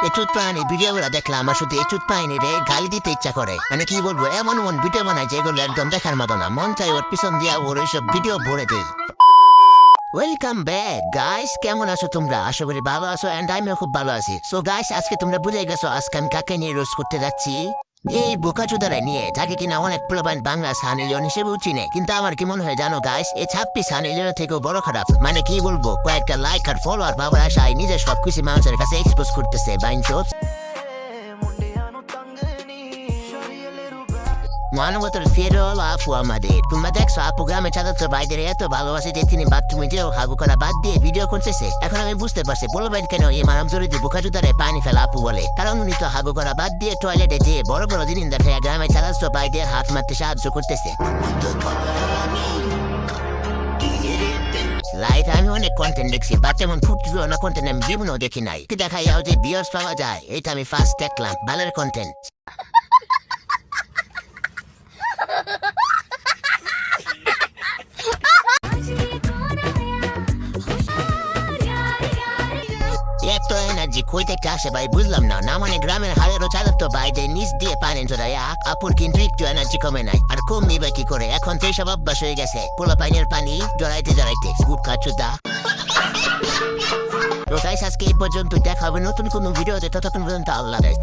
এচুত প্রাণী ভিডিওগুলো দেখলে আমার শুধু এচুত প্রাণী রে গালি দিতে ইচ্ছা করে। মানে কি বলবো, এমন এমন ভিডিও বানায় যেগুলো একদম দেখার মতো না, মন চাই ওর পিছন দিয়া ওর ওইসব ভিডিও ভরে দেই। ওয়েলকাম ব্যাক গাইস, কেমন আছো তোমরা? আশা করি ভালো আছো এন্ড আমিও খুব ভালো আছি। সো গাইস, আজকে তোমরা বুঝে গেছো আজকে আমি কাকে নিয়ে রোজ করতে যাচ্ছি। এই বোকাচোদারা নিয়ে, যাকে কিনা অনেক প্রবান বাংলা সানি লিওন হিসেবেও চিনে। কিন্তু আমার কি মনে হয় জানো গাইস, এই ছাপ্পি সানি লিওনের থেকেও বড় খারাপ। মানে কি বলবো, কয়েকটা লাইক আর ফলোয়ার পাওয়ার আশায় নিজের সবকিছু মানুষের কাছে এক্সপোজ করতেছে বাইনচোদ। মানবতার ফেরল আপু আমাদের, তোমরা দেখছো আপু গ্রামে চাঁদাতো ভাইদের এত ভালোবাসে যে তিনি বাথরুমে যেও হাগু করা বাদ দিয়ে ভিডিও করতেছে। এখন আমি বুঝতে পারছি বলবেন কেন এই মানব জড়িত বোকাচোদারে পানি ফেলা আপু বলে। কারণ উনি তো হাগু করা বাদ দিয়ে টয়লেটে যেয়ে বড় বড় জিনিস দেখে গ্রামে চাঁদাতো ভাইদের হাত মারতে সাহায্য করতেছে। লাইট আমি অনেক কন্টেন্ট দেখছি, বাট এমন ফুটলো না কন্টেন্ট আমি জীবনেও দেখি নাই। দেখাই যাও যে ভিউয়ার্স পাওয়া যায়, এটা আমি ফার্স্ট দেখলাম। ভালোর কন্টেন্ট। এত এনার্জি কই থেকে আসে ভাই বুঝলাম না। না মানে গ্রামের হাজারো চাঁদাতো ভাইদের নিচ দিয়ে পানি চড়াই আপুর কিন্তু একটু এনার্জি কমে নাই। আর কমবি বা কি করে, এখন তো এইসব অভ্যাস হয়ে গেছে পোলা পাইনের পানি জড়াইতে জড়াইতে গুটখা চুদা। তো গাইস, আজকে এই পর্যন্ত, দেখা হবে নতুন কোনো ভিডিওতে। ততক্ষণ পর্যন্ত আল্লাহ হাফেজ।